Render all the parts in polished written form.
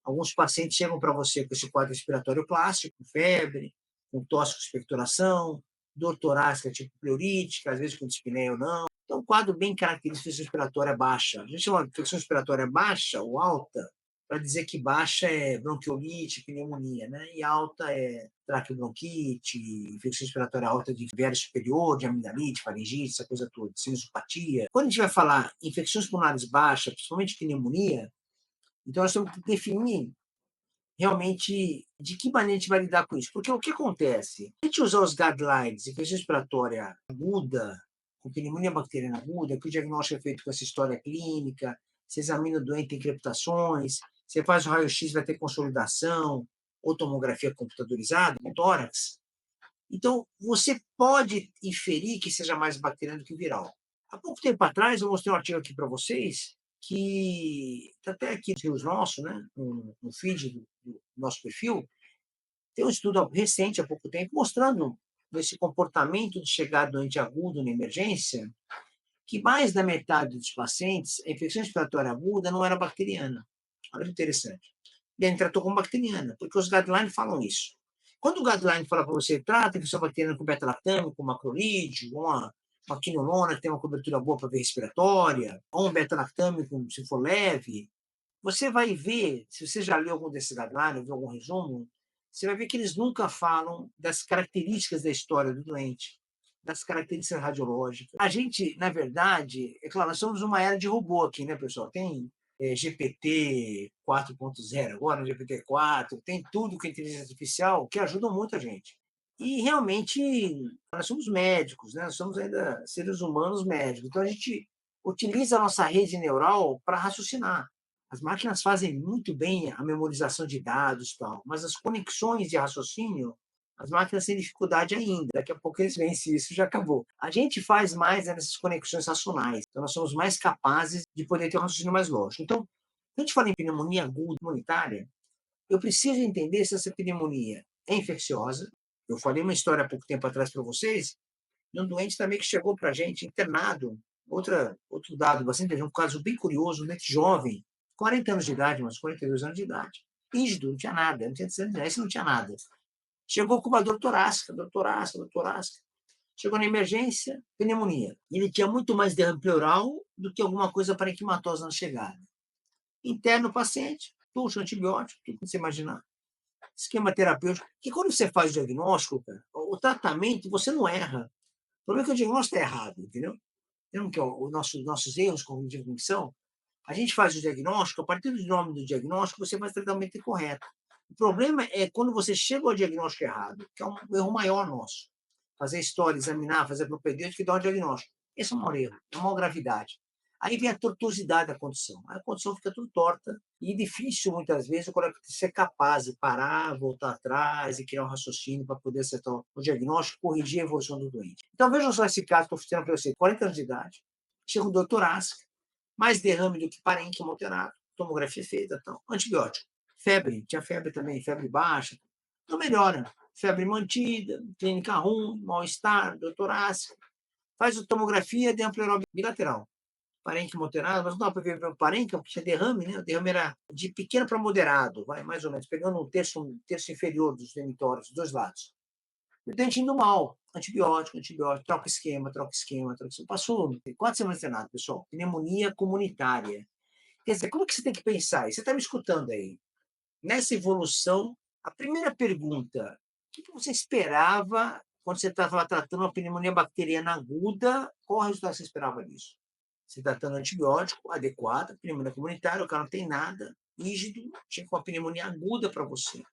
Alguns pacientes chegam para você com esse quadro respiratório clássico, com febre, com tosse com expectoração, dor torácica tipo pleurítica, às vezes com dispneia ou não. Então, um quadro bem característico de respiratória baixa. A gente chama de infecção respiratória baixa ou alta, para dizer que baixa é bronquiolite, pneumonia, né? E alta é traqueobronquite, infecção respiratória alta de viária superior, de amidalite, faringite, essa coisa toda, sinusopatia. Quando a gente vai falar infecções pulmonares baixas, principalmente pneumonia, então nós temos que definir realmente de que maneira a gente vai lidar com isso. Porque o que acontece? A gente usar os guidelines, infecção respiratória aguda, com pneumonia bacteriana aguda, que o diagnóstico é feito com essa história clínica, você examina o doente, tem crepitações, você faz o raio-x, vai ter consolidação, ou tomografia computadorizada, com tórax. Então, você pode inferir que seja mais bacteriano do que viral. Há pouco tempo atrás, eu mostrei um artigo aqui para vocês, que está até aqui nos nossos, né, no feed do nosso perfil, tem um estudo recente, há pouco tempo, mostrando esse comportamento de chegar doente agudo na emergência, que mais da metade dos pacientes, a infecção respiratória aguda não era bacteriana. Olha que interessante. E ele tratou como bacteriana, porque os guidelines falam isso. Quando o guideline fala para você, trata infecção bacteriana com beta-lactame, com macrolídeo, uma quinolona que tem uma cobertura boa para ver respiratória, ou um beta-lactame se for leve, você vai ver, se você já leu algum desses guidelines, viu algum resumo, você vai ver que eles nunca falam das características da história do doente, das características radiológicas. A gente, na verdade, é claro, nós somos uma era de robô aqui, né, pessoal? Tem GPT 4.0 agora, GPT 4, tem tudo com inteligência artificial que ajuda muito a gente. E realmente, nós somos médicos, né? Nós somos ainda seres humanos médicos. Então, a gente utiliza a nossa rede neural para raciocinar. As máquinas fazem muito bem a memorização de dados e tal, mas as conexões de raciocínio, as máquinas têm dificuldade ainda. Daqui a pouco eles veem se isso já acabou. A gente faz mais nessas conexões racionais. Então, nós somos mais capazes de poder ter um raciocínio mais lógico. Então, quando a gente fala em pneumonia aguda imunitária, eu preciso entender se essa pneumonia é infecciosa. Eu falei uma história há pouco tempo atrás para vocês, de um doente também que chegou para a gente internado. Outro dado bastante, um caso bem curioso, um doente jovem, 40 anos de idade, mas 42 anos de idade. Rígido, não tinha nada, não tinha esse não tinha nada. Chegou com uma dor torácica, dor torácica, dor torácica. Chegou na emergência, pneumonia. Ele tinha muito mais derrame pleural do que alguma coisa parenquimatosa na chegada. Interno o paciente, puxa antibiótico, tudo que você imaginar. Esquema terapêutico. Que quando você faz o diagnóstico, cara, o tratamento, você não erra. O problema é que o diagnóstico está errado, entendeu? Lembra que os nossos erros cognitivos de cognição? A gente faz o diagnóstico, a partir do nome do diagnóstico, você faz o tratamento incorreto. O problema é quando você chega ao diagnóstico errado, que é um erro maior nosso. Fazer história, examinar, fazer propedêutico e dar um diagnóstico. Esse é um maior erro, é uma maior gravidade. Aí vem a tortuosidade da condição. Aí a condição fica tudo torta e difícil, muitas vezes, ser capaz de parar, voltar atrás e criar um raciocínio para poder acertar o diagnóstico, corrigir a evolução do doente. Então, vejam só esse caso que eu estou citando para você: 40 anos de idade, chega um doutor torácico, mais derrame do que parênquima alterado, tomografia feita, então, antibiótico. Febre, tinha febre também, febre baixa, não melhora. Febre mantida, clínica ruim, mal-estar, dor torácica. Faz a tomografia de ampliorol bilateral. Parênquima alterado, mas não dá para ver o parênquima, porque tinha derrame, né? O derrame era de pequeno para moderado, vai, mais ou menos, pegando um terço inferior dos hemitórios, dos dois lados. E o dente indo mal, antibiótico, antibiótico, troca esquema, troca esquema, troca esquema. Passou 4 semanas internado, pessoal. Pneumonia comunitária. Quer dizer, como que você tem que pensar? Você está me escutando aí? Nessa evolução, a primeira pergunta: o que você esperava quando você estava tratando uma pneumonia bacteriana aguda? Qual o resultado que você esperava disso? Você está dando antibiótico adequado, pneumonia comunitária, o cara não tem nada, rígido, chega com uma pneumonia aguda para você. O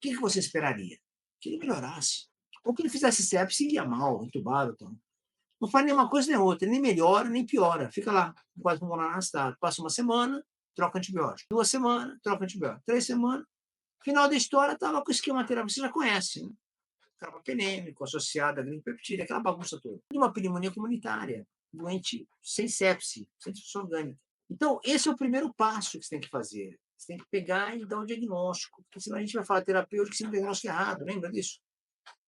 que você esperaria? Que ele melhorasse. Ou que ele fizesse sepse e ia mal, entubado. Então. Não faz nenhuma coisa nem outra, nem melhora, nem piora. Fica lá, quase pulmonar arrastado. Passa uma semana, troca antibiótico. 2 semanas, troca antibiótico. 3 semanas. Final da história, estava com o esquema terapêutico, você já conhece, né? Carbapenêmico, associado a glimpeptide, aquela bagunça toda. E uma pneumonia comunitária, doente sem sepse, sem disfunção orgânica. Então, esse é o primeiro passo que você tem que fazer. Você tem que pegar e dar um diagnóstico, porque senão a gente vai falar terapêutico sem um diagnóstico errado, lembra disso?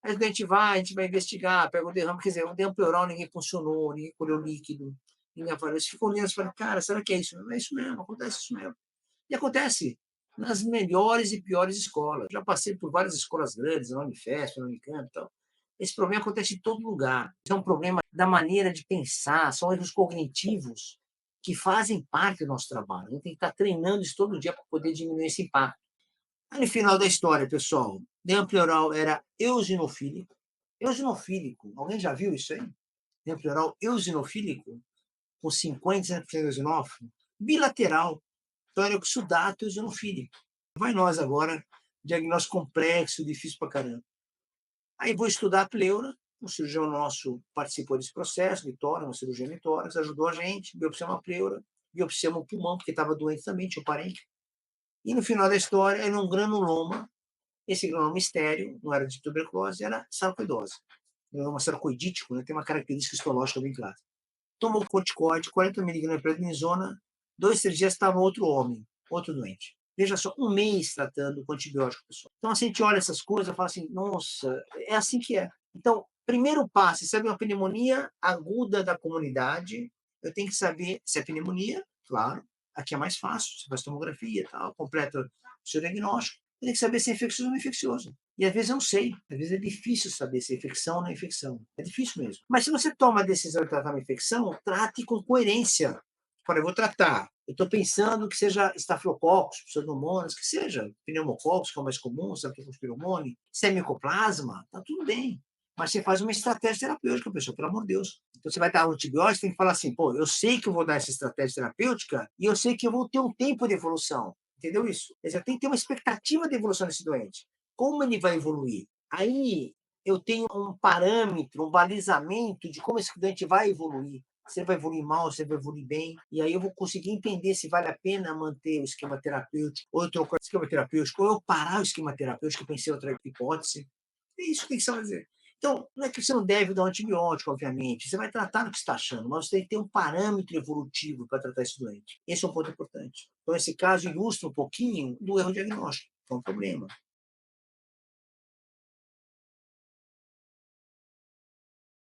Aí a gente vai investigar, pega o derrame, quer dizer, o derrame pleural ninguém funcionou, ninguém colheu líquido, ninguém avaliou. Você fica olhando e fala, cara, será que é isso? Não é isso mesmo, acontece isso mesmo. E acontece. nas melhores e piores escolas. Já passei por várias escolas grandes, na Unifesp, na Unicamp e tal. Esse problema acontece em todo lugar. É um problema da maneira de pensar, são erros cognitivos que fazem parte do nosso trabalho. A gente tem que estar treinando isso todo dia para poder diminuir esse impacto. Aí, no final da história, pessoal, Leão pleural era eosinofílico. Eosinofílico, alguém já viu isso aí? Leão pleural eosinofílico, com 50% de eosinófilo, bilateral. Então, era exudato eosinofílico. Vai nós agora, diagnóstico complexo, difícil pra caramba. Aí vou estudar a pleura, um cirurgião nosso participou desse processo, de tórax, uma cirurgia de tórax, ajudou a gente, biopsiamos a pleura, biopsiamos o pulmão, porque estava doente também, tinha um parente. E no final da história, era um granuloma. Esse granuloma estéreo, não era de tuberculose, era sarcoidose. Granuloma sarcoidítico, né, tem uma característica histológica bem clara. Tomou corticoide, 40 miligramas de prednisona, 2, 3 dias estava outro homem, outro doente. Veja só, um mês tratando com antibiótico, pessoal. Então, assim, a gente olha essas coisas e fala assim, nossa, é assim que é. Então, primeiro passo, se é uma pneumonia aguda da comunidade, eu tenho que saber se é pneumonia, claro, aqui é mais fácil, você faz tomografia, tal, completa o seu diagnóstico. Eu tenho que saber se é infeccioso ou não infeccioso. E às vezes eu não sei, às vezes é difícil saber se é infecção ou não é infecção. É difícil mesmo. Mas se você toma a decisão de tratar uma infecção, trate com coerência. Olha, eu vou tratar. Eu estou pensando que seja estafilococcus, pseudomonas, que seja pneumococcus, que é o mais comum, estafilococcus pneumoniae, se é micoplasma, tá tudo bem. Mas você faz uma estratégia terapêutica, pessoal, pelo amor de Deus. Então você vai dar um antibiótico, tem que falar assim, pô, eu sei que eu vou dar essa estratégia terapêutica e eu sei que eu vou ter um tempo de evolução. Entendeu isso? Quer dizer, eu tenho que ter uma expectativa de evolução desse doente. Como ele vai evoluir? Aí eu tenho um parâmetro, um balizamento de como esse doente vai evoluir. Se ele vai evoluir mal, se ele vai evoluir bem. E aí eu vou conseguir entender se vale a pena manter o esquema terapêutico, ou eu trocar o esquema terapêutico, ou eu parar o esquema terapêutico e pensei em outra hipótese. É isso que tem que fazer. Então, não é que você não deve dar um antibiótico, obviamente. Você vai tratar no que você está achando, mas você tem que ter um parâmetro evolutivo para tratar esse doente. Esse é um ponto importante. Então, esse caso ilustra um pouquinho do erro diagnóstico, que é um problema.